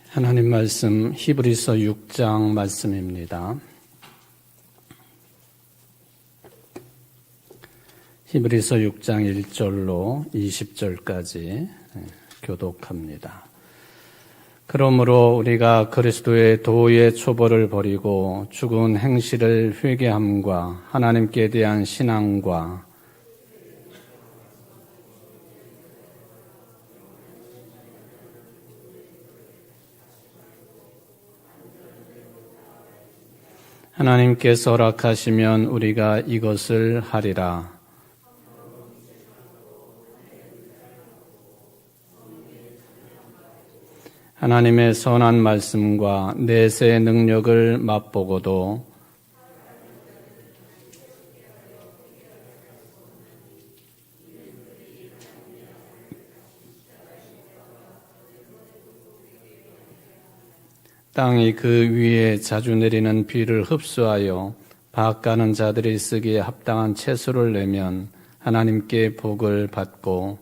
하나님 말씀 히브리서 6장 말씀입니다. 히브리서 6장 1절로 20절까지 교독합니다. 그러므로 우리가 그리스도의 도의 초벌을 버리고 죽은 행실을 회개함과 하나님께 대한 신앙과 하나님께서 허락하시면 우리가 이것을 하리라. 하나님의 선한 말씀과 내세의 능력을 맛보고도 땅이 그 위에 자주 내리는 비를 흡수하여 바악가는 자들이 쓰기에 합당한 채소를 내면 하나님께 복을 받고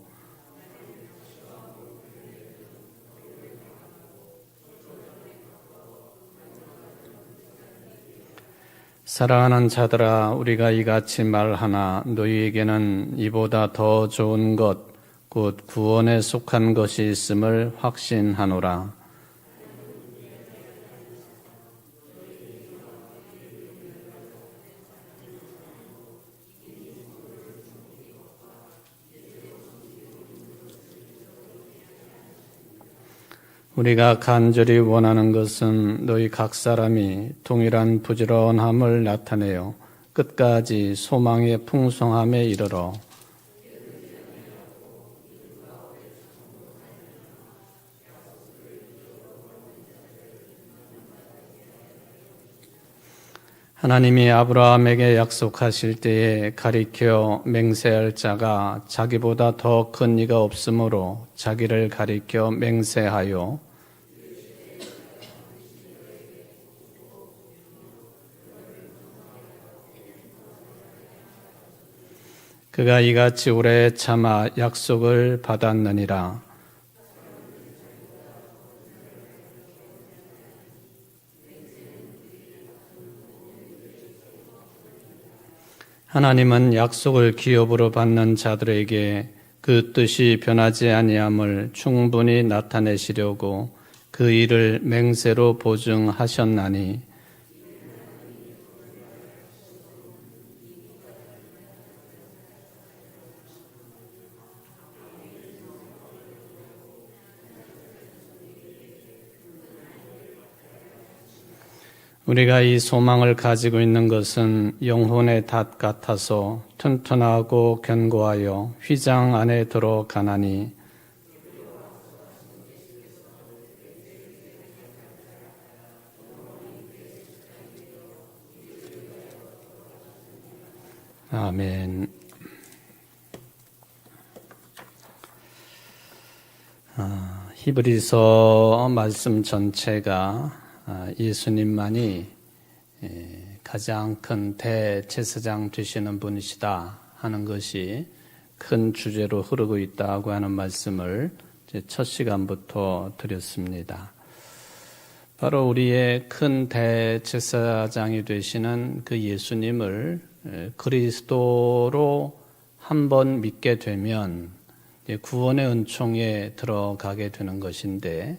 사랑하는 자들아, 우리가 이같이 말하나 너희에게는 이보다 더 좋은 것, 곧 구원에 속한 것이 있음을 확신하노라. 우리가 간절히 원하는 것은 너희 각 사람이 동일한 부지런함을 나타내어 끝까지 소망의 풍성함에 이르러 하나님이 아브라함에게 약속하실 때에 가리켜 맹세할 자가 자기보다 더 큰 이가 없으므로 자기를 가리켜 맹세하여 그가 이같이 오래 참아 약속을 받았느니라. 하나님은 약속을 기업으로 받는 자들에게 그 뜻이 변하지 아니함을 충분히 나타내시려고 그 일을 맹세로 보증하셨나니 우리가 이 소망을 가지고 있는 것은 영혼의 닷 같아서 튼튼하고 견고하여 휘장 안에 들어가나니 아멘. 히브리서 말씀 전체가 예수님만이 가장 큰 대제사장 되시는 분이시다 하는 것이 큰 주제로 흐르고 있다고 하는 말씀을 첫 시간부터 드렸습니다. 바로 우리의 큰 대제사장이 되시는 그 예수님을 그리스도로 한번 믿게 되면 구원의 은총에 들어가게 되는 것인데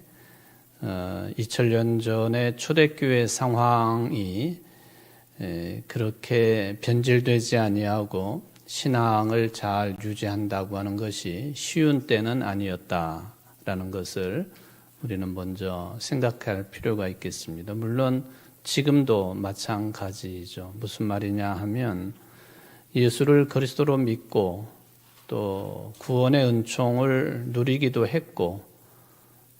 2000년 전의 초대교회 상황이 그렇게 변질되지 아니하고 신앙을 잘 유지한다고 하는 것이 쉬운 때는 아니었다라는 것을 우리는 먼저 생각할 필요가 있겠습니다. 물론 지금도 마찬가지죠. 무슨 말이냐 하면 예수를 그리스도로 믿고 또 구원의 은총을 누리기도 했고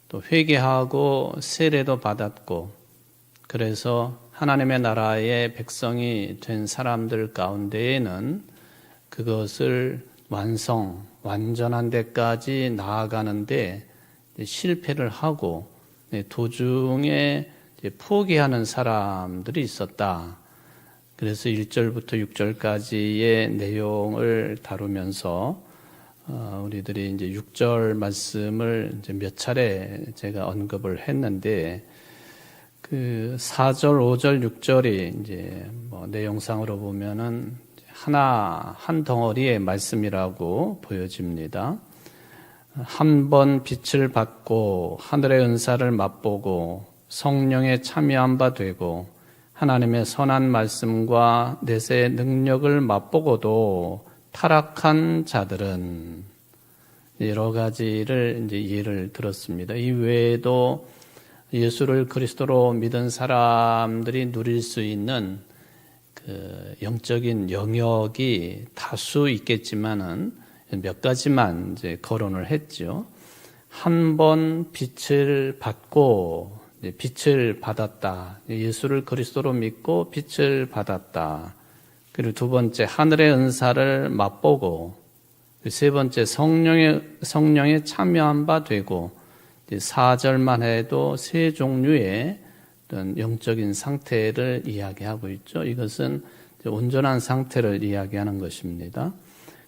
또 회개하고 세례도 받았고 그래서 하나님의 나라의 백성이 된 사람들 가운데에는 그것을 완전한 데까지 나아가는데 실패를 하고 도중에 포기하는 사람들이 있었다. 그래서 1절부터 6절까지의 내용을 다루면서 우리들이 이제 6절 말씀을 이제 몇 차례 제가 언급을 했는데, 그 4절, 5절, 6절이 이제 뭐 내용상으로 보면은 한 덩어리의 말씀이라고 보여집니다. 한 번 빛을 받고 하늘의 은사를 맛보고 성령에 참여한 바 되고 하나님의 선한 말씀과 내세의 능력을 맛보고도 타락한 자들은, 여러 가지를 이제 예를 들었습니다. 이 외에도 예수를 그리스도로 믿은 사람들이 누릴 수 있는 그 영적인 영역이 다수 있겠지만은 몇 가지만 이제 거론을 했죠. 한 번 빛을 받고 빛을 받았다. 예수를 그리스도로 믿고 빛을 받았다. 그리고 두 번째 하늘의 은사를 맛보고, 세 번째 성령에 참여한 바 되고, 4절만 해도 세 종류의 어떤 영적인 상태를 이야기하고 있죠. 이것은 온전한 상태를 이야기하는 것입니다.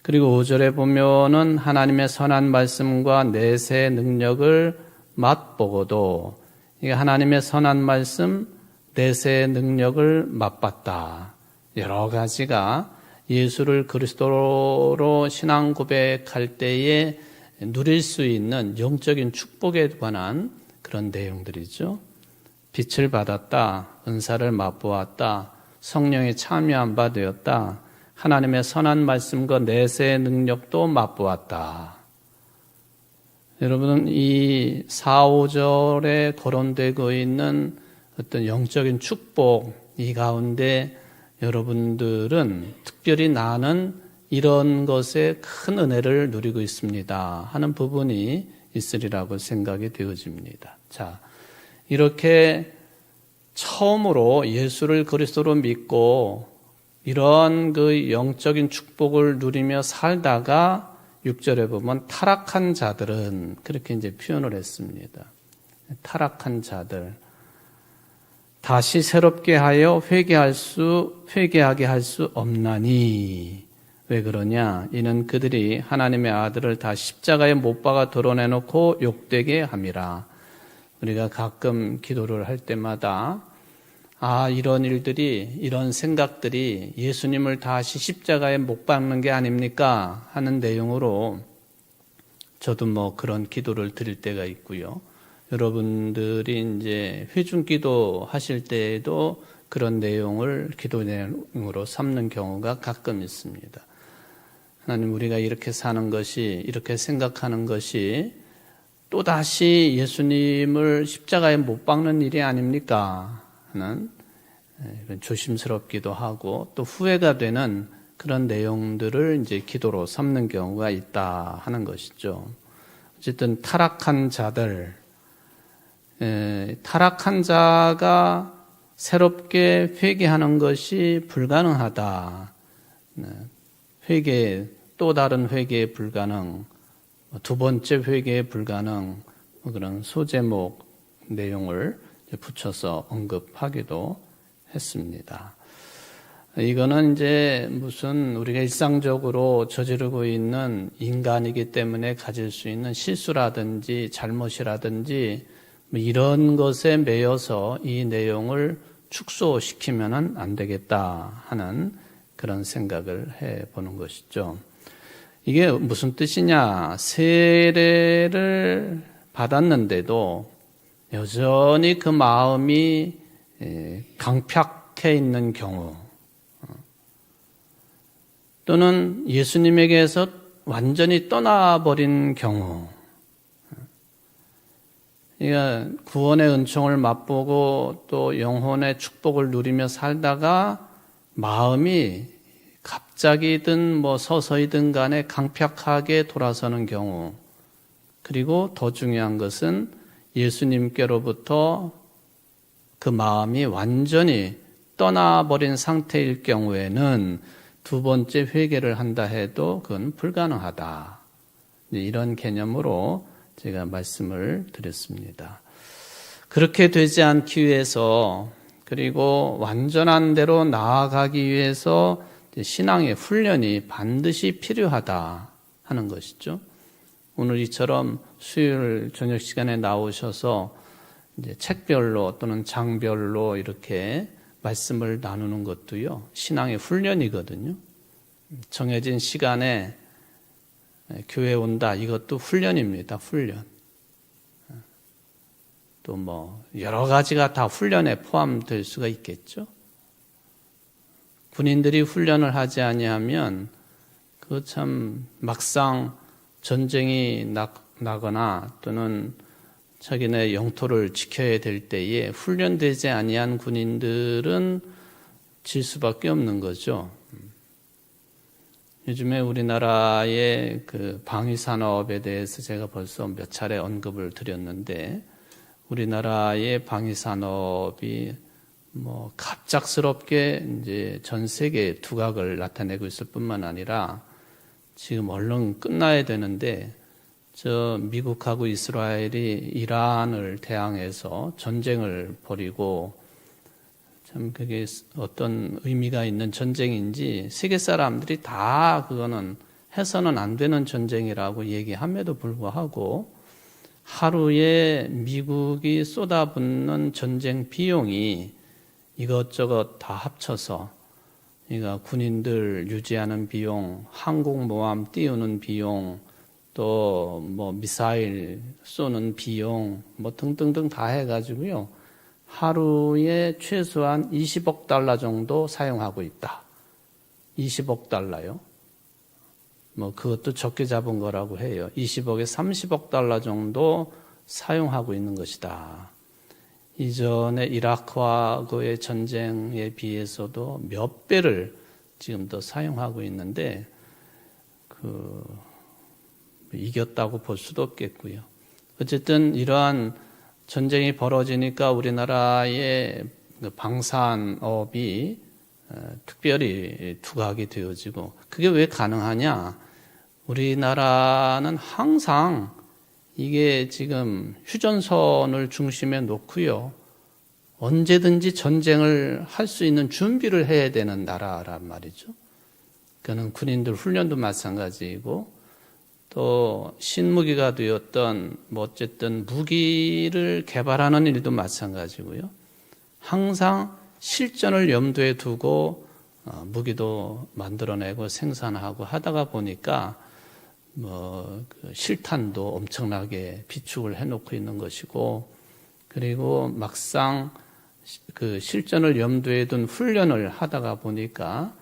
그리고 5절에 보면은 하나님의 선한 말씀과 내세 능력을 맛보고도, 이게 하나님의 선한 말씀, 내세 능력을 맛봤다. 여러 가지가 예수를 그리스도로 신앙 고백할 때에 누릴 수 있는 영적인 축복에 관한 그런 내용들이죠. 빛을 받았다, 은사를 맛보았다, 성령에 참여한 바 되었다, 하나님의 선한 말씀과 내세의 능력도 맛보았다. 여러분은 이 4, 5절에 거론되고 있는 어떤 영적인 축복, 이 가운데 여러분들은 특별히 나는 이런 것에 큰 은혜를 누리고 있습니다 하는 부분이 있으리라고 생각이 되어집니다. 자, 이렇게 처음으로 예수를 그리스도로 믿고 이런 그 영적인 축복을 누리며 살다가 6절에 보면 타락한 자들은, 그렇게 이제 표현을 했습니다. 타락한 자들. 다시 새롭게 하여 회개하게 할 수 없나니. 왜 그러냐? 이는 그들이 하나님의 아들을 다 십자가에 못 박아 드러내놓고 욕되게 함이라. 우리가 가끔 기도를 할 때마다 이런 일들이, 이런 생각들이 예수님을 다시 십자가에 못 박는 게 아닙니까? 하는 내용으로 저도 뭐 그런 기도를 드릴 때가 있고요. 여러분들이 이제 회중 기도 하실 때에도 그런 내용을 기도 내용으로 삼는 경우가 가끔 있습니다. 하나님, 우리가 이렇게 사는 것이, 이렇게 생각하는 것이 또다시 예수님을 십자가에 못 박는 일이 아닙니까? 하는 조심스럽기도 하고 또 후회가 되는 그런 내용들을 이제 기도로 삼는 경우가 있다 하는 것이죠. 어쨌든 타락한 자들, 타락한 자가 새롭게 회개하는 것이 불가능하다. 또 다른 회개에 불가능, 두 번째 회개에 불가능, 그런 소제목 내용을 붙여서 언급하기도 했습니다. 이거는 이제 무슨 우리가 일상적으로 저지르고 있는 인간이기 때문에 가질 수 있는 실수라든지 잘못이라든지 이런 것에 매여서 이 내용을 축소시키면 안 되겠다 하는 그런 생각을 해보는 것이죠. 이게 무슨 뜻이냐? 세례를 받았는데도 여전히 그 마음이 강팍해 있는 경우, 또는 예수님에게서 완전히 떠나버린 경우, 그러니까 구원의 은총을 맛보고 또 영혼의 축복을 누리며 살다가 마음이 갑자기든 뭐 서서히든 간에 강팍하게 돌아서는 경우, 그리고 더 중요한 것은 예수님께로부터 그 마음이 완전히 떠나버린 상태일 경우에는 두 번째 회개를 한다 해도 그건 불가능하다. 이런 개념으로 제가 말씀을 드렸습니다. 그렇게 되지 않기 위해서, 그리고 완전한 대로 나아가기 위해서 신앙의 훈련이 반드시 필요하다 하는 것이죠. 오늘 이처럼 수요일 저녁 시간에 나오셔서 이제 책별로 또는 장별로 이렇게 말씀을 나누는 것도요, 신앙의 훈련이거든요. 정해진 시간에 교회 온다, 이것도 훈련입니다. 훈련. 또 뭐 여러 가지가 다 훈련에 포함될 수가 있겠죠. 군인들이 훈련을 하지 아니하면 그 참 막상 전쟁이 나거나 또는 자기네 영토를 지켜야 될 때에 훈련되지 아니한 군인들은 질 수밖에 없는 거죠. 요즘에 우리나라의 그 방위 산업에 대해서 제가 벌써 몇 차례 언급을 드렸는데, 우리나라의 방위 산업이 뭐 갑작스럽게 이제 전 세계에 두각을 나타내고 있을 뿐만 아니라 지금 얼른 끝나야 되는데, 저 미국하고 이스라엘이 이란을 대항해서 전쟁을 벌이고, 참 그게 어떤 의미가 있는 전쟁인지 세계 사람들이 다 그거는 해서는 안 되는 전쟁이라고 얘기함에도 불구하고 하루에 미국이 쏟아붓는 전쟁 비용이 이것저것 다 합쳐서, 그러니까 군인들 유지하는 비용, 항공모함 띄우는 비용, 또 뭐 미사일 쏘는 비용, 뭐 등등등 다 해가지고요, 하루에 최소한 20억 달러 정도 사용하고 있다. 20억 달러요. 뭐 그것도 적게 잡은 거라고 해요. 20억에 30억 달러 정도 사용하고 있는 것이다. 이전에 이라크와의 전쟁에 비해서도 몇 배를 지금 더 사용하고 있는데, 이겼다고 볼 수도 없겠고요. 어쨌든 이러한 전쟁이 벌어지니까 우리나라의 방산업이 특별히 두각이 되어지고, 그게 왜 가능하냐? 우리나라는 항상 이게 지금 휴전선을 중심에 놓고요, 언제든지 전쟁을 할 수 있는 준비를 해야 되는 나라란 말이죠. 그거는 군인들 훈련도 마찬가지이고, 또 신무기가 되었던 뭐 어쨌든 무기를 개발하는 일도 마찬가지고요. 항상 실전을 염두에 두고 무기도 만들어내고 생산하고 하다가 보니까 그 실탄도 엄청나게 비축을 해놓고 있는 것이고, 그리고 막상 그 실전을 염두에 둔 훈련을 하다가 보니까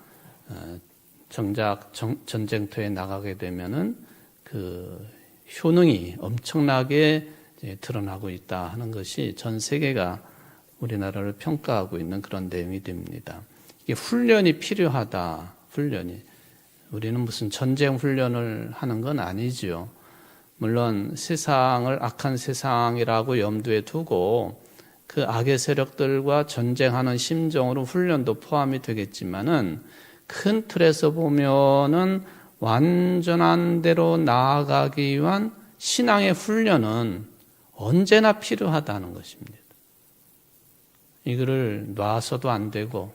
정작 전쟁터에 나가게 되면은 그 효능이 엄청나게 드러나고 있다 하는 것이 전 세계가 우리나라를 평가하고 있는 그런 내용이 됩니다. 이게 훈련이 필요하다. 훈련이. 우리는 무슨 전쟁 훈련을 하는 건 아니죠. 물론 세상을 악한 세상이라고 염두에 두고 그 악의 세력들과 전쟁하는 심정으로 훈련도 포함이 되겠지만은, 큰 틀에서 보면은 완전한 대로 나아가기 위한 신앙의 훈련은 언제나 필요하다는 것입니다. 이거를 놔서도 안 되고,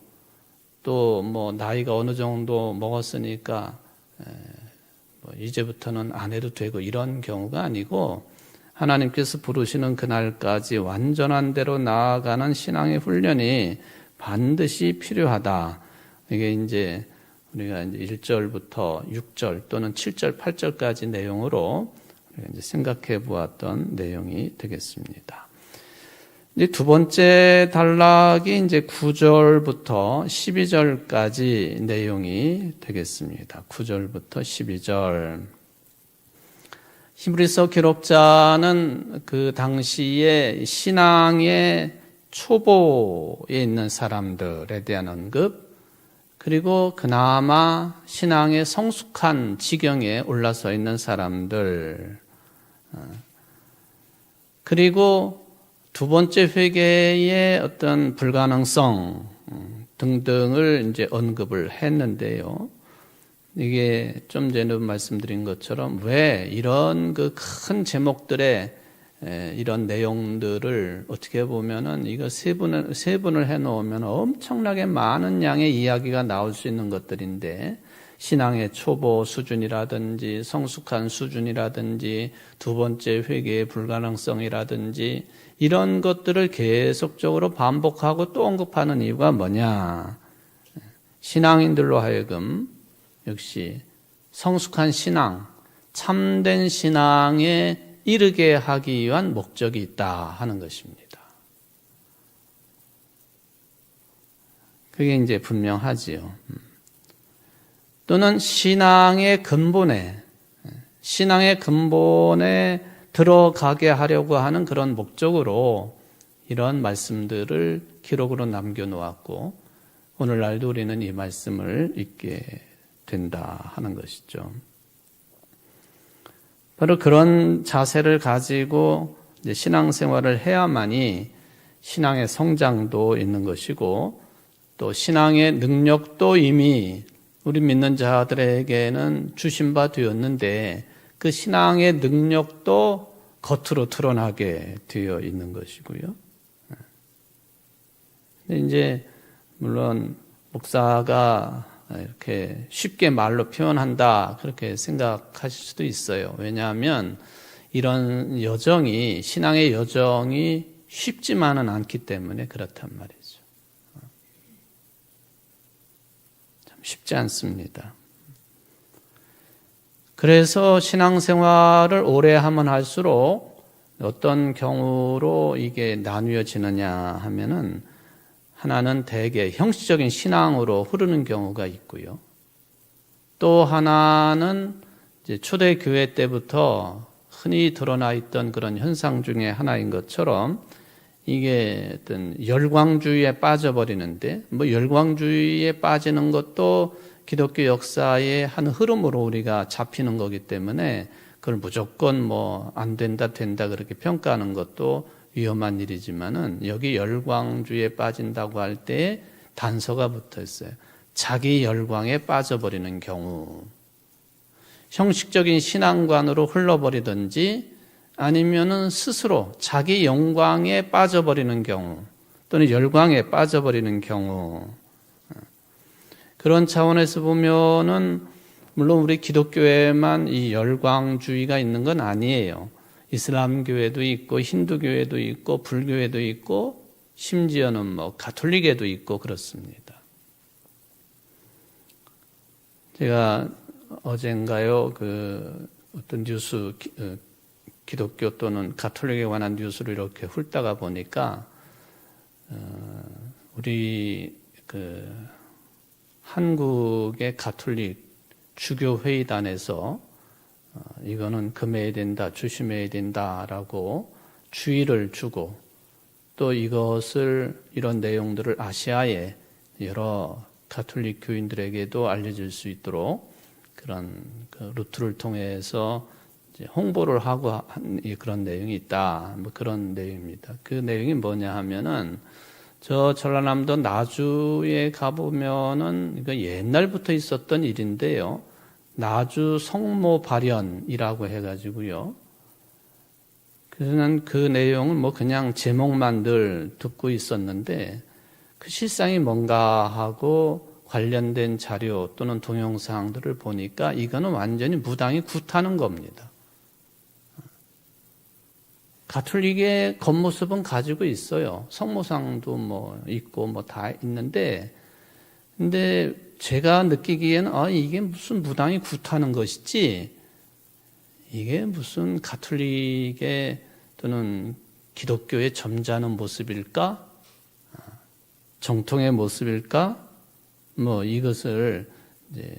또 뭐 나이가 어느 정도 먹었으니까 뭐 이제부터는 안 해도 되고 이런 경우가 아니고, 하나님께서 부르시는 그날까지 완전한 대로 나아가는 신앙의 훈련이 반드시 필요하다. 이게 이제 우리가 이제 1절부터 6절 또는 7절, 8절까지 내용으로 이제 생각해 보았던 내용이 되겠습니다. 이제 두 번째 단락이 이제 9절부터 12절까지 내용이 되겠습니다. 9절부터 12절. 히브리서 기록자는 그 당시에 신앙의 초보에 있는 사람들에 대한 언급, 그리고 그나마 신앙의 성숙한 지경에 올라서 있는 사람들, 그리고 두 번째 회개의 어떤 불가능성 등등을 이제 언급을 했는데요. 이게 좀 전에 말씀드린 것처럼 왜 이런 그 큰 제목들의 이런 내용들을 어떻게 보면은 이거 세분을 해놓으면 엄청나게 많은 양의 이야기가 나올 수 있는 것들인데, 신앙의 초보 수준이라든지 성숙한 수준이라든지 두 번째 회개의 불가능성이라든지 이런 것들을 계속적으로 반복하고 또 언급하는 이유가 뭐냐? 신앙인들로 하여금 역시 성숙한 신앙, 참된 신앙에 이르게 하기 위한 목적이 있다 하는 것입니다. 그게 이제 분명하지요. 또는 신앙의 근본에 들어가게 하려고 하는 그런 목적으로 이런 말씀들을 기록으로 남겨놓았고 오늘날도 우리는 이 말씀을 읽게 된다 하는 것이죠. 바로 그런 자세를 가지고 이제 신앙생활을 해야만이 신앙의 성장도 있는 것이고 또 신앙의 능력도 이미 우리 믿는 자들에게는 주신 바 되었는데 그 신앙의 능력도 겉으로 드러나게 되어 있는 것이고요. 근데 이제 물론 목사가 이렇게 쉽게 말로 표현한다 그렇게 생각하실 수도 있어요. 왜냐하면 이런 여정이 신앙의 여정이 쉽지만은 않기 때문에 그렇단 말이죠. 참 쉽지 않습니다. 그래서 신앙생활을 오래 하면 할수록 어떤 경우로 이게 나뉘어지느냐 하면은 하나는 대개 형식적인 신앙으로 흐르는 경우가 있고요. 또 하나는 이제 초대교회 때부터 흔히 드러나 있던 그런 현상 중에 하나인 것처럼 이게 어떤 열광주의에 빠져버리는데 열광주의에 빠지는 것도 기독교 역사의 한 흐름으로 우리가 잡히는 거기 때문에 그걸 무조건 안 된다 그렇게 평가하는 것도 위험한 일이지만은 여기 열광주의에 빠진다고 할 때 단서가 붙어 있어요. 자기 열광에 빠져버리는 경우, 형식적인 신앙관으로 흘러버리든지 아니면은 스스로 자기 영광에 빠져버리는 경우 또는 열광에 빠져버리는 경우 그런 차원에서 보면은 물론 우리 기독교에만 이 열광주의가 있는 건 아니에요. 이슬람 교회도 있고 힌두 교회도 있고 불교회도 있고 심지어는 가톨릭에도 있고 그렇습니다. 제가 어젠가요 어떤 뉴스 기독교 또는 가톨릭에 관한 뉴스를 이렇게 훑다가 보니까 우리 한국의 가톨릭 주교회의단에서 이거는 금해야 된다, 조심해야 된다라고 주의를 주고 또 이런 내용들을 아시아의 여러 가톨릭 교인들에게도 알려질 수 있도록 그런 루트를 통해서 이제 홍보를 하고 한 그런 내용이 있다. 그런 내용입니다. 그 내용이 뭐냐 하면은 저 전라남도 나주에 가보면은 이거 옛날부터 있었던 일인데요. 나주 성모 발현이라고 해가지고요. 그래서 그 내용은 그냥 제목만 늘 듣고 있었는데 그 실상이 뭔가 하고 관련된 자료 또는 동영상들을 보니까 이거는 완전히 무당이 굿하는 겁니다. 가톨릭의 겉모습은 가지고 있어요. 성모상도 있고 다 있는데 근데 제가 느끼기에는 이게 무슨 무당이 굿하는 것이지 이게 무슨 가톨릭의 또는 기독교의 점잖은 모습일까? 정통의 모습일까? 이것을 이제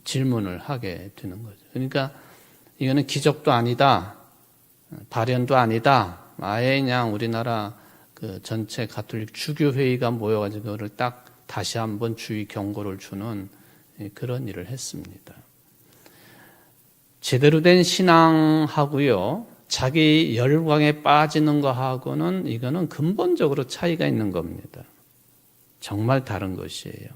질문을 하게 되는 거죠. 그러니까 이거는 기적도 아니다. 발현도 아니다. 아예 그냥 우리나라 전체 가톨릭 주교회의가 모여가지고 그거를 딱 다시 한번 주의 경고를 주는 그런 일을 했습니다. 제대로 된 신앙하고요, 자기 열광에 빠지는 거하고는 이거는 근본적으로 차이가 있는 겁니다. 정말 다른 것이에요.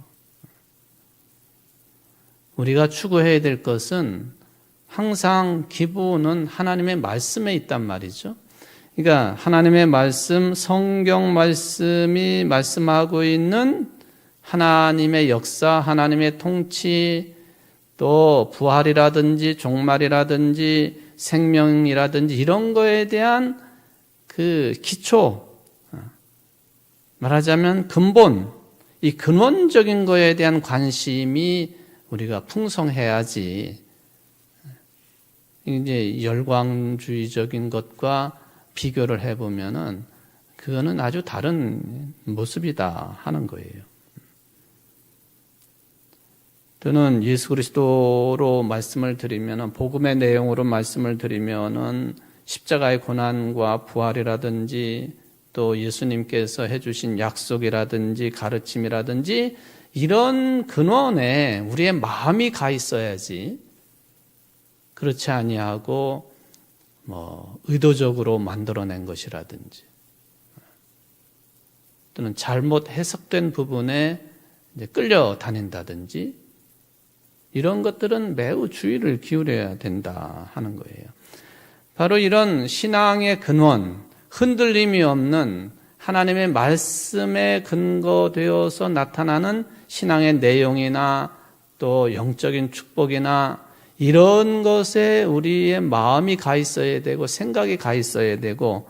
우리가 추구해야 될 것은 항상 기본은 하나님의 말씀에 있단 말이죠. 그러니까 하나님의 말씀, 성경 말씀이 말씀하고 있는 하나님의 역사, 하나님의 통치, 또 부활이라든지 종말이라든지 생명이라든지 이런 거에 대한 그 기초, 말하자면 근본, 이 근원적인 거에 대한 관심이 우리가 풍성해야지 이제 열광주의적인 것과 비교를 해보면은 그거는 아주 다른 모습이다 하는 거예요. 저는 예수 그리스도로 말씀을 드리면은, 복음의 내용으로 말씀을 드리면은 십자가의 고난과 부활이라든지 또 예수님께서 해주신 약속이라든지 가르침이라든지 이런 근원에 우리의 마음이 가 있어야지, 그렇지 아니하고 의도적으로 만들어낸 것이라든지 또는 잘못 해석된 부분에 이제 끌려다닌다든지 이런 것들은 매우 주의를 기울여야 된다 하는 거예요. 바로 이런 신앙의 근원, 흔들림이 없는 하나님의 말씀에 근거되어서 나타나는 신앙의 내용이나 또 영적인 축복이나 이런 것에 우리의 마음이 가 있어야 되고 생각이 가 있어야 되고,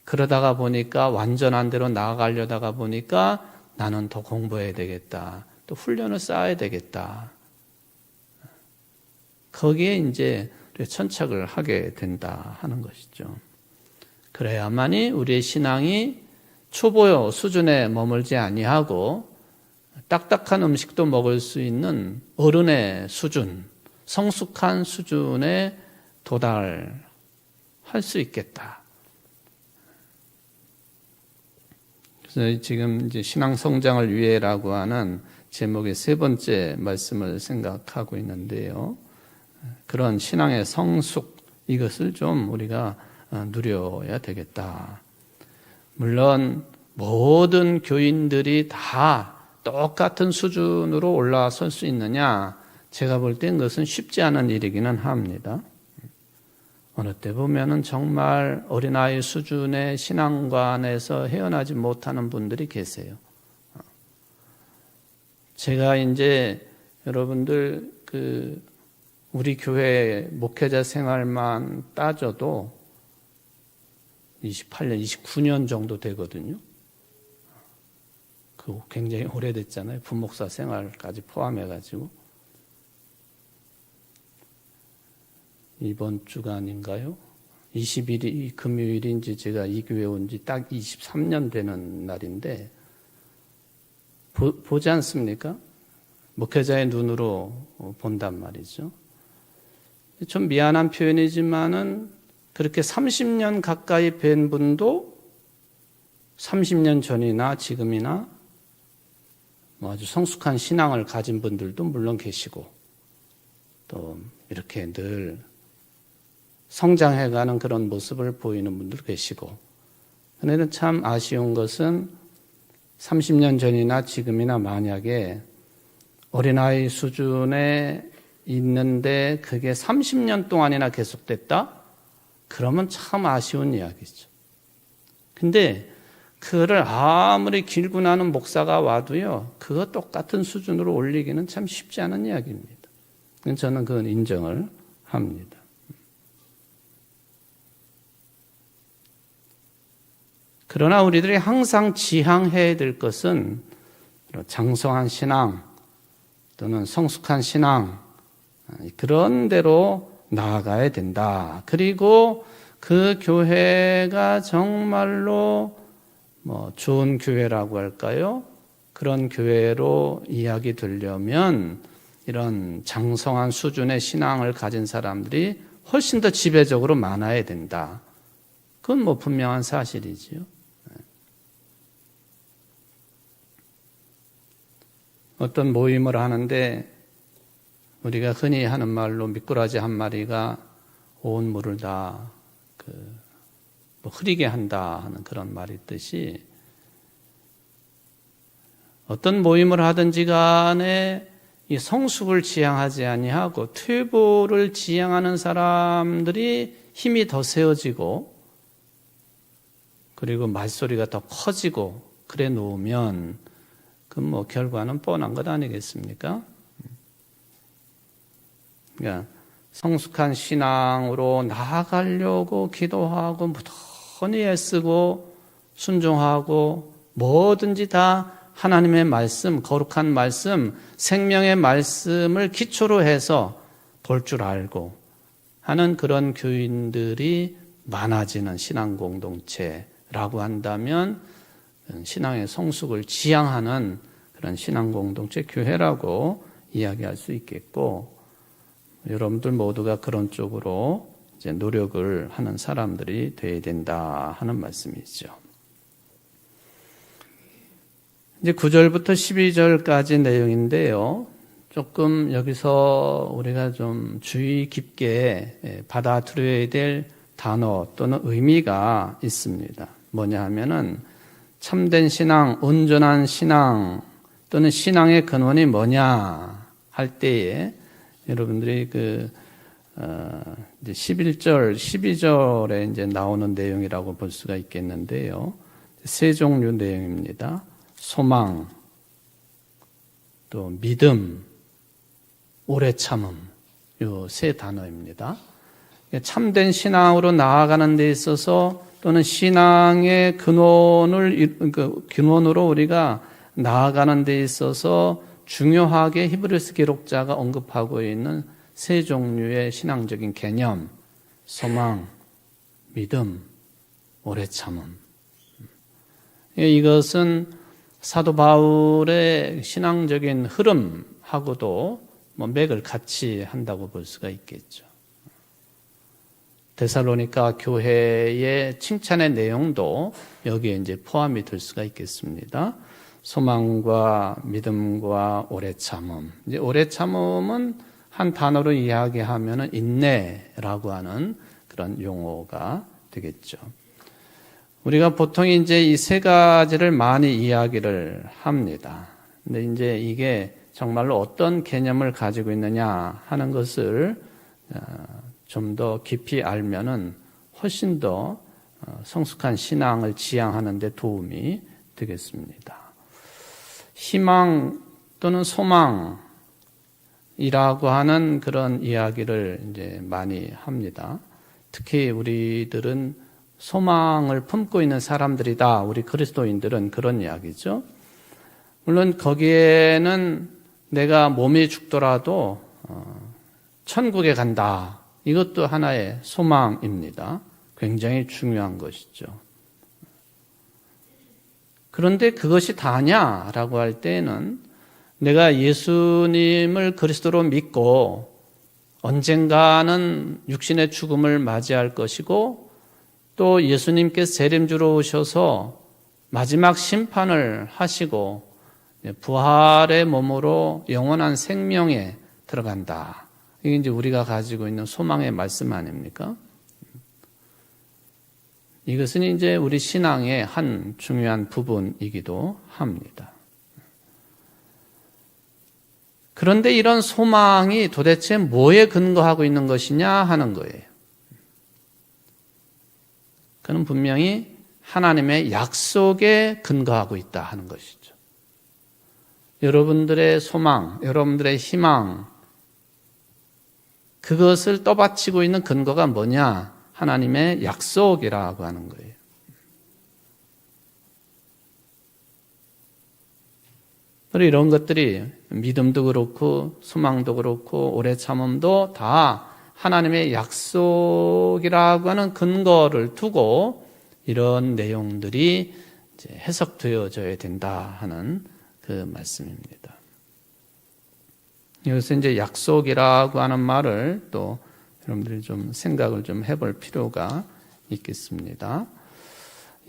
그러다가 보니까 완전한 대로 나아가려다가 보니까 나는 더 공부해야 되겠다, 또 훈련을 쌓아야 되겠다, 거기에 이제 천착을 하게 된다 하는 것이죠. 그래야만이 우리의 신앙이 초보 수준에 머물지 아니하고 딱딱한 음식도 먹을 수 있는 어른의 수준, 성숙한 수준에 도달할 수 있겠다. 그래서 지금 이제 신앙 성장을 위해라고 하는 제목의 세 번째 말씀을 생각하고 있는데요. 그런 신앙의 성숙, 이것을 좀 우리가 누려야 되겠다. 물론 모든 교인들이 다 똑같은 수준으로 올라설 수 있느냐? 제가 볼 땐 그것은 쉽지 않은 일이기는 합니다. 어느 때 보면은 정말 어린아이 수준의 신앙관에서 헤어나지 못하는 분들이 계세요. 제가 이제 여러분들 우리 교회 목회자 생활만 따져도 28년, 29년 정도 되거든요. 굉장히 오래됐잖아요. 부목사 생활까지 포함해가지고. 이번 주가 아닌가요? 20일이 금요일인지 제가 이 교회 온 지 딱 23년 되는 날인데, 보지 않습니까? 목회자의 눈으로 본단 말이죠. 좀 미안한 표현이지만은 그렇게 30년 가까이 뵌 분도 30년 전이나 지금이나 아주 성숙한 신앙을 가진 분들도 물론 계시고, 또 이렇게 늘 성장해가는 그런 모습을 보이는 분들 계시고, 그런데 참 아쉬운 것은 30년 전이나 지금이나 만약에 어린아이 수준에 있는데 그게 30년 동안이나 계속됐다? 그러면 참 아쉬운 이야기죠. 근데 그거를 아무리 길고 나는 목사가 와도요, 그거 똑같은 수준으로 올리기는 참 쉽지 않은 이야기입니다. 저는 그건 인정을 합니다. 그러나 우리들이 항상 지향해야 될 것은 장성한 신앙 또는 성숙한 신앙, 그런 대로 나아가야 된다. 그리고 그 교회가 정말로 좋은 교회라고 할까요? 그런 교회로 이야기 되려면 이런 장성한 수준의 신앙을 가진 사람들이 훨씬 더 지배적으로 많아야 된다. 그건 분명한 사실이지요. 어떤 모임을 하는데 우리가 흔히 하는 말로 미꾸라지 한 마리가 온 물을 다 흐리게 한다 하는 그런 말이 있듯이, 어떤 모임을 하든지 간에 이 성숙을 지향하지 아니하고 퇴보를 지향하는 사람들이 힘이 더 세워지고, 그리고 말소리가 더 커지고 그래 놓으면 그 결과는 뻔한 것 아니겠습니까? 그러니까 성숙한 신앙으로 나아가려고 기도하고 무던히 애쓰고 순종하고 뭐든지 다 하나님의 말씀, 거룩한 말씀, 생명의 말씀을 기초로 해서 볼 줄 알고 하는 그런 교인들이 많아지는 신앙 공동체라고 한다면 신앙의 성숙을 지향하는 그런 신앙 공동체 교회라고 이야기할 수 있겠고, 여러분들 모두가 그런 쪽으로 이제 노력을 하는 사람들이 되어야 된다 하는 말씀이죠. 이제 9절부터 12절까지 내용인데요. 조금 여기서 우리가 좀 주의 깊게 받아들여야 될 단어 또는 의미가 있습니다. 뭐냐 하면은 참된 신앙, 온전한 신앙 또는 신앙의 근원이 뭐냐 할 때에 여러분들이 이제 11절, 12절에 이제 나오는 내용이라고 볼 수가 있겠는데요. 세 종류 내용입니다. 소망, 또 믿음, 오래 참음, 요 세 단어입니다. 참된 신앙으로 나아가는 데 있어서 또는 신앙의 근원으로 우리가 나아가는 데 있어서 중요하게 히브리서 기록자가 언급하고 있는 세 종류의 신앙적인 개념, 소망, 믿음, 오래 참음. 이것은 사도 바울의 신앙적인 흐름하고도 맥을 같이 한다고 볼 수가 있겠죠. 데살로니가 교회의 칭찬의 내용도 여기에 이제 포함이 될 수가 있겠습니다. 소망과 믿음과 오래 참음. 이제 오래 참음은 한 단어로 이야기하면 인내라고 하는 그런 용어가 되겠죠. 우리가 보통 이제 이 세 가지를 많이 이야기를 합니다. 근데 이제 이게 정말로 어떤 개념을 가지고 있느냐 하는 것을 좀 더 깊이 알면은 훨씬 더 성숙한 신앙을 지향하는 데 도움이 되겠습니다. 희망 또는 소망이라고 하는 그런 이야기를 이제 많이 합니다. 특히 우리들은 소망을 품고 있는 사람들이다. 우리 그리스도인들은 그런 이야기죠. 물론 거기에는 내가 몸이 죽더라도 천국에 간다. 이것도 하나의 소망입니다. 굉장히 중요한 것이죠. 그런데 그것이 다냐라고 할 때는 내가 예수님을 그리스도로 믿고 언젠가는 육신의 죽음을 맞이할 것이고 또 예수님께서 재림주로 오셔서 마지막 심판을 하시고 부활의 몸으로 영원한 생명에 들어간다. 이게 이제 우리가 가지고 있는 소망의 말씀 아닙니까? 이것은 이제 우리 신앙의 한 중요한 부분이기도 합니다. 그런데 이런 소망이 도대체 뭐에 근거하고 있는 것이냐 하는 거예요. 그는 분명히 하나님의 약속에 근거하고 있다 하는 것이죠. 여러분들의 소망, 여러분들의 희망, 그것을 떠받치고 있는 근거가 뭐냐? 하나님의 약속이라고 하는 거예요. 그리고 이런 것들이 믿음도 그렇고 소망도 그렇고 오래 참음도 다 하나님의 약속이라고 하는 근거를 두고 이런 내용들이 이제 해석되어져야 된다 하는 그 말씀입니다. 여기서 이제 약속이라고 하는 말을 또 여러분들이 좀 생각을 좀 해볼 필요가 있겠습니다.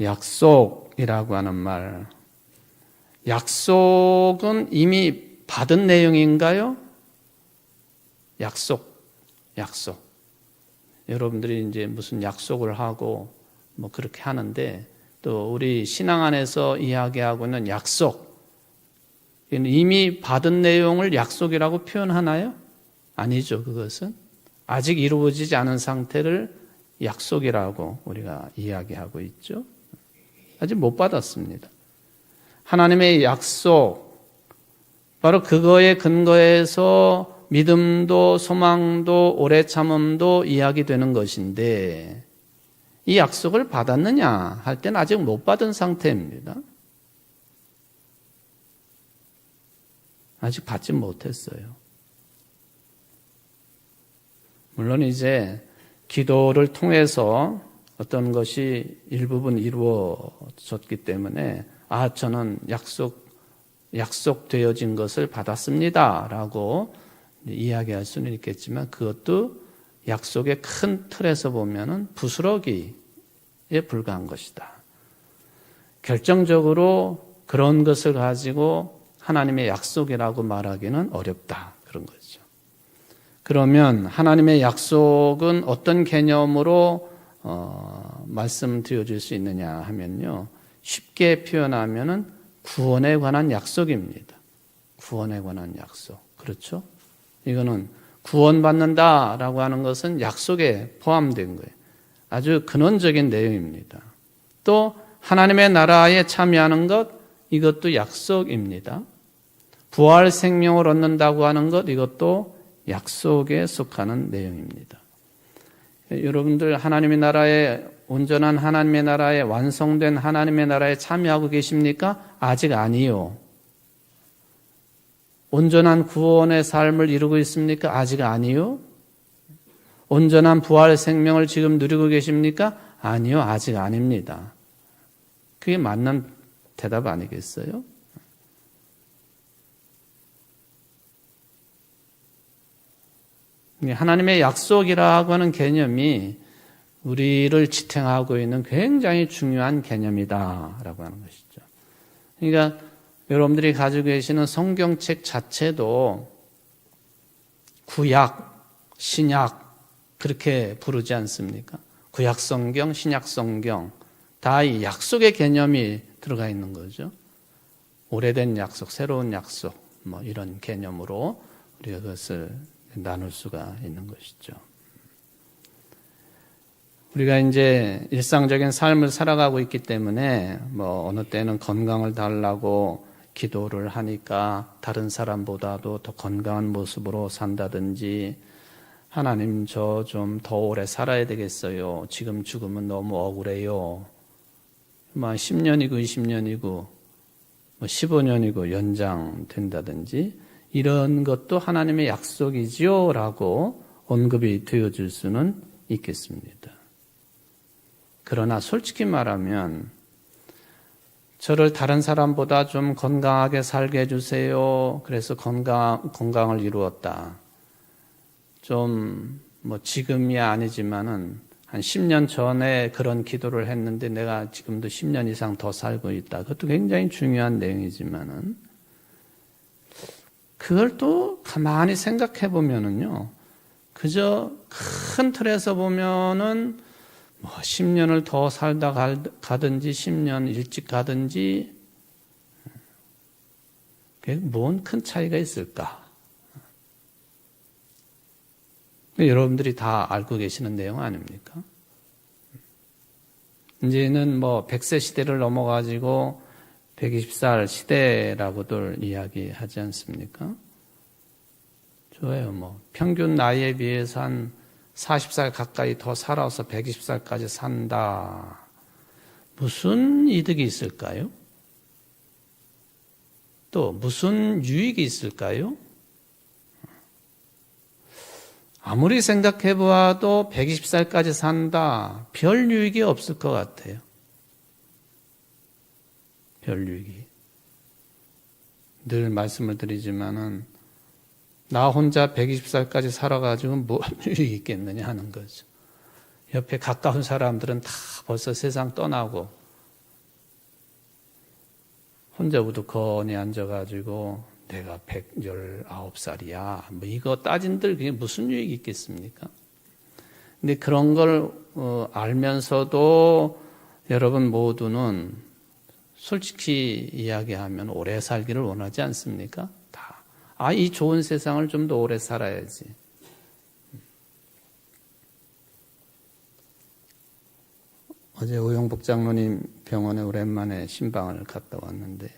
약속이라고 하는 말. 약속은 이미 받은 내용인가요? 약속. 여러분들이 이제 무슨 약속을 하고 뭐 그렇게 하는데 또 우리 신앙 안에서 이야기하고 있는 약속. 이미 받은 내용을 약속이라고 표현하나요? 아니죠, 그것은. 아직 이루어지지 않은 상태를 약속이라고 우리가 이야기하고 있죠. 아직 못 받았습니다. 하나님의 약속, 바로 그거에 근거해서 믿음도 소망도 오래 참음도 이야기되는 것인데 이 약속을 받았느냐 할 때는 아직 못 받은 상태입니다. 아직 받지 못했어요. 물론 이제 기도를 통해서 어떤 것이 일부분 이루어졌기 때문에 저는 약속되어진 것을 받았습니다 라고 이야기할 수는 있겠지만 그것도 약속의 큰 틀에서 보면은 부스러기에 불과한 것이다. 결정적으로 그런 것을 가지고 하나님의 약속이라고 말하기는 어렵다. 그런 거죠. 그러면 하나님의 약속은 어떤 개념으로 말씀드려줄 수 있느냐 하면요. 쉽게 표현하면은 구원에 관한 약속입니다. 구원에 관한 약속. 그렇죠? 이거는 구원받는다라고 하는 것은 약속에 포함된 거예요. 아주 근원적인 내용입니다. 또 하나님의 나라에 참여하는 것, 이것도 약속입니다. 부활 생명을 얻는다고 하는 것, 이것도 약속에 속하는 내용입니다. 여러분들 하나님의 나라에 온전한 하나님의 나라에 완성된 하나님의 나라에 참여하고 계십니까? 아직 아니요. 온전한 구원의 삶을 이루고 있습니까? 아직 아니요. 온전한 부활 생명을 지금 누리고 계십니까? 아니요. 아직 아닙니다. 그게 맞는 대답 아니겠어요? 하나님의 약속이라고 하는 개념이 우리를 지탱하고 있는 굉장히 중요한 개념이다라고 하는 것이죠. 그러니까 여러분들이 가지고 계시는 성경책 자체도 구약, 신약 그렇게 부르지 않습니까? 구약 성경, 신약 성경 다 이 약속의 개념이 들어가 있는 거죠. 오래된 약속, 새로운 약속 뭐 이런 개념으로 우리가 그것을 나눌 수가 있는 것이죠. 우리가 이제 일상적인 삶을 살아가고 있기 때문에 뭐 어느 때는 건강을 달라고 기도를 하니까 다른 사람보다도 더 건강한 모습으로 산다든지 하나님 저 좀 더 오래 살아야 되겠어요. 지금 죽으면 너무 억울해요. 뭐 10년이고 20년이고 뭐 15년이고 연장된다든지 이런 것도 하나님의 약속이지요 라고 언급이 되어질 수는 있겠습니다. 그러나 솔직히 말하면 저를 다른 사람보다 좀 건강하게 살게 해주세요. 그래서 건강을 이루었다. 좀 뭐 지금이야 아니지만은 한 10년 전에 그런 기도를 했는데 내가 지금도 10년 이상 더 살고 있다. 그것도 굉장히 중요한 내용이지만은 그걸 또 가만히 생각해 보면은요. 그저 큰 틀에서 보면은 뭐 10년을 더 살다 가든지 10년 일찍 가든지 뭔 큰 차이가 있을까? 여러분들이 다 알고 계시는 내용 아닙니까? 이제는 뭐 100세 시대를 넘어가지고 120살 시대라고들 이야기하지 않습니까? 좋아요. 뭐 평균 나이에 비해서 한 40살 가까이 더 살아서 120살까지 산다. 무슨 이득이 있을까요? 또 무슨 유익이 있을까요? 아무리 생각해 보아도 120살까지 산다. 별 유익이 없을 것 같아요. 별 유익이. 늘 말씀을 드리지만은 나 혼자 120살까지 살아가지고 뭘 유익이 있겠느냐 하는 거죠. 옆에 가까운 사람들은 다 벌써 세상 떠나고 혼자 우두커니 앉아가지고 내가 119살이야. 뭐 이거 따진들 그게 무슨 유익이 있겠습니까? 근데 그런 걸 알면서도 여러분 모두는 솔직히 이야기하면 오래 살기를 원하지 않습니까? 다. 이 좋은 세상을 좀 더 오래 살아야지. 어제 오영복 장로님 병원에 오랜만에 신방을 갔다 왔는데요.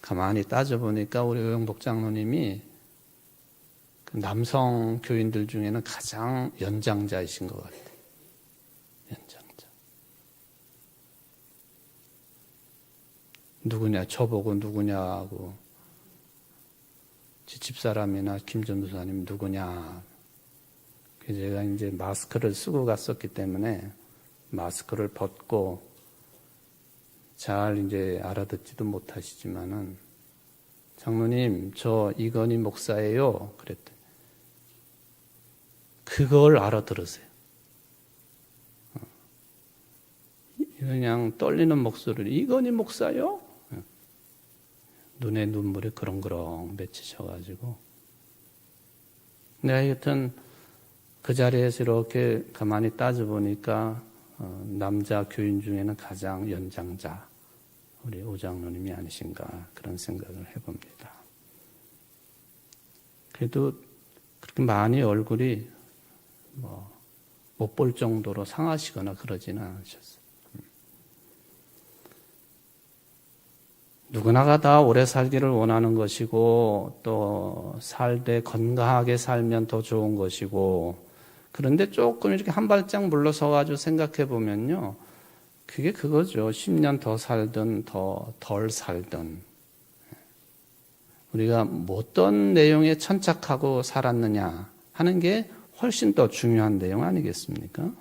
가만히 따져보니까 우리 오영복 장로님이 남성 교인들 중에는 가장 연장자이신 것 같아요. 연장자. 누구냐, 저보고 누구냐 하고, 집사람이나 김 전도사님 누구냐. 제가 이제 마스크를 쓰고 갔었기 때문에 마스크를 벗고 잘 이제 알아듣지도 못하시지만은, 장로님, 저 이건희 목사예요. 그랬더니 그걸 알아들으세요. 그냥 떨리는 목소리로 이건희 목사요? 눈에 눈물이 그렁그렁 맺히셔가지고, 내가 하여튼 그 자리에서 이렇게 가만히 따져보니까 남자 교인 중에는 가장 연장자, 우리 오장로님이 아니신가 그런 생각을 해봅니다. 그래도 그렇게 많이 얼굴이 못 볼 정도로 상하시거나 그러지는 않으셨어요. 누구나가 다 오래 살기를 원하는 것이고, 또 살되 건강하게 살면 더 좋은 것이고, 그런데 조금 이렇게 한 발짝 물러서가지고 생각해 보면요, 그게 그거죠. 10년 더 살든 더 덜 살든 우리가 어떤 내용에 천착하고 살았느냐 하는 게 훨씬 더 중요한 내용 아니겠습니까?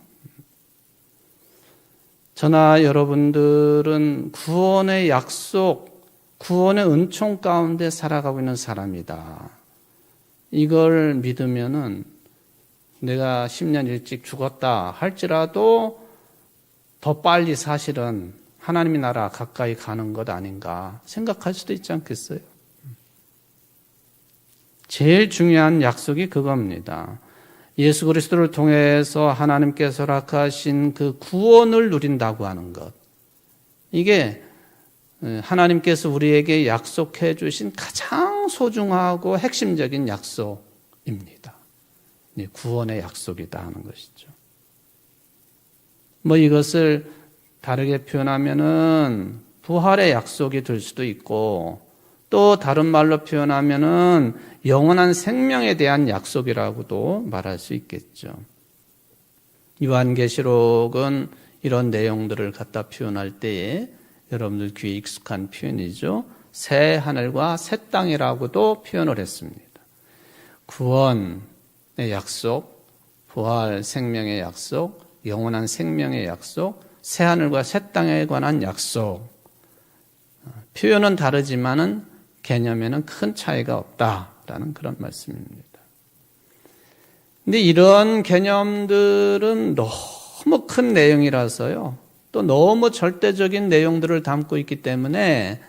저나 여러분들은 구원의 약속, 구원의 은총 가운데 살아가고 있는 사람이다. 이걸 믿으면은 내가 10년 일찍 죽었다 할지라도 더 빨리 사실은 하나님의 나라 가까이 가는 것 아닌가 생각할 수도 있지 않겠어요? 제일 중요한 약속이 그겁니다. 예수 그리스도를 통해서 하나님께서 허락하신 그 구원을 누린다고 하는 것. 이게 하나님께서 우리에게 약속해 주신 가장 소중하고 핵심적인 약속입니다. 구원의 약속이다 하는 것이죠. 이것을 다르게 표현하면은 부활의 약속이 될 수도 있고, 또 다른 말로 표현하면은 영원한 생명에 대한 약속이라고도 말할 수 있겠죠. 요한계시록은 이런 내용들을 갖다 표현할 때에 여러분들 귀에 익숙한 표현이죠. 새 하늘과 새 땅이라고도 표현을 했습니다. 구원의 약속, 부활 생명의 약속, 영원한 생명의 약속, 새 하늘과 새 땅에 관한 약속. 표현은 다르지만은 개념에는 큰 차이가 없다라는 그런 말씀입니다. 근데 이런 개념들은 너무 큰 내용이라서요. 또 너무 절대적인 내용들을 담고 있기 때문에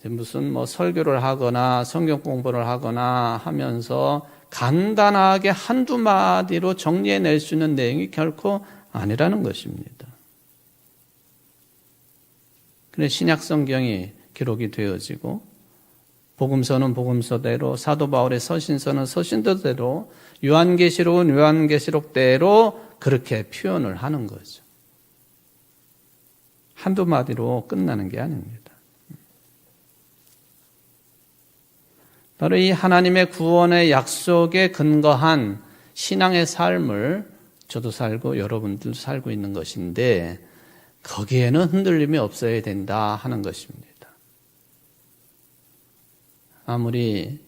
무슨 설교를 하거나 성경 공부를 하거나 하면서 간단하게 한두 마디로 정리해낼 수 있는 내용이 결코 아니라는 것입니다. 그래서 신약 성경이 기록이 되어지고, 복음서는 복음서대로, 사도 바울의 서신서는 서신서대로, 요한계시록은 요한계시록대로 그렇게 표현을 하는 거죠. 한두 마디로 끝나는 게 아닙니다. 바로 이 하나님의 구원의 약속에 근거한 신앙의 삶을 저도 살고 여러분들도 살고 있는 것인데, 거기에는 흔들림이 없어야 된다 하는 것입니다. 아무리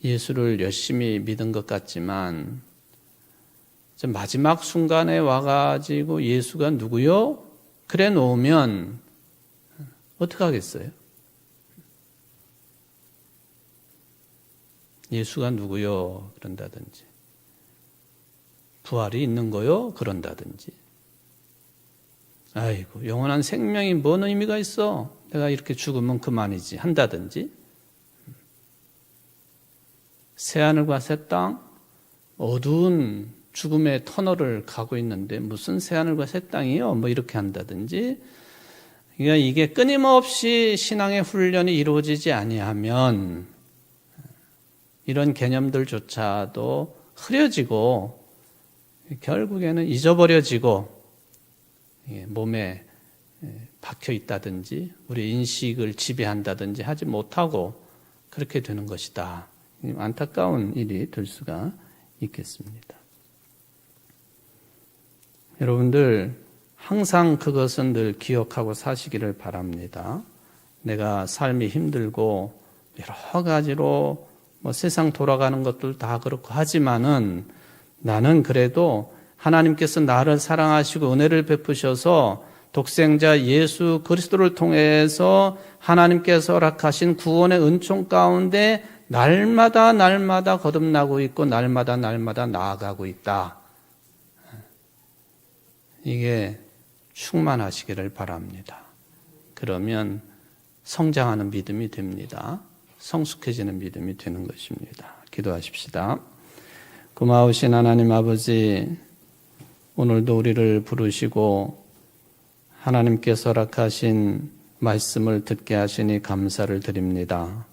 예수를 열심히 믿은 것 같지만 마지막 순간에 와가지고 예수가 누구요? 그래 놓으면 어떻게 하겠어요? 예수가 누구요? 그런다든지, 부활이 있는 거요? 그런다든지, 아이고 영원한 생명이 뭔 의미가 있어? 내가 이렇게 죽으면 그만이지 한다든지, 새하늘과 새 땅, 어두운 죽음의 터널을 가고 있는데 무슨 새하늘과 새 땅이요? 이렇게 한다든지, 그러니까 이게 끊임없이 신앙의 훈련이 이루어지지 아니하면 이런 개념들조차도 흐려지고 결국에는 잊어버려지고 몸에 박혀 있다든지 우리 인식을 지배한다든지 하지 못하고 그렇게 되는 것이다. 안타까운 일이 될 수가 있겠습니다. 여러분들 항상 그것은 늘 기억하고 사시기를 바랍니다. 내가 삶이 힘들고 여러 가지로 세상 돌아가는 것들 다 그렇고 하지만은 나는 그래도 하나님께서 나를 사랑하시고 은혜를 베푸셔서 독생자 예수 그리스도를 통해서 하나님께서 허락하신 구원의 은총 가운데 날마다 거듭나고 있고 날마다 나아가고 있다. 이게 충만하시기를 바랍니다. 그러면 성장하는 믿음이 됩니다. 성숙해지는 믿음이 되는 것입니다. 기도하십시다. 고마우신 하나님 아버지, 오늘도 우리를 부르시고 하나님께서 허락하신 말씀을 듣게 하시니 감사를 드립니다.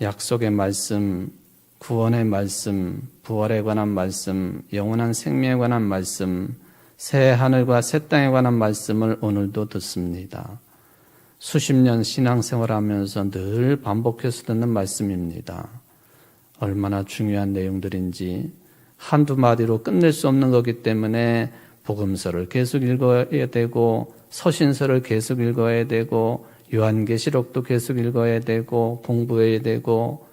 약속의 말씀, 구원의 말씀, 부활에 관한 말씀, 영원한 생명에 관한 말씀, 새 하늘과 새 땅에 관한 말씀을 오늘도 듣습니다. 수십 년 신앙생활하면서 늘 반복해서 듣는 말씀입니다. 얼마나 중요한 내용들인지 한두 마디로 끝낼 수 없는 거기 때문에 복음서를 계속 읽어야 되고 서신서를 계속 읽어야 되고 요한계시록도 계속 읽어야 되고 공부해야 되고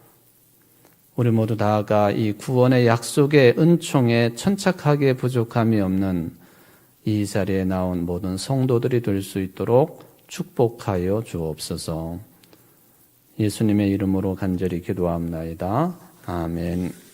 우리 모두 다가 이 구원의 약속의 은총에 천착하기에 부족함이 없는 이 자리에 나온 모든 성도들이 될 수 있도록 축복하여 주옵소서. 예수님의 이름으로 간절히 기도합나이다. 아멘.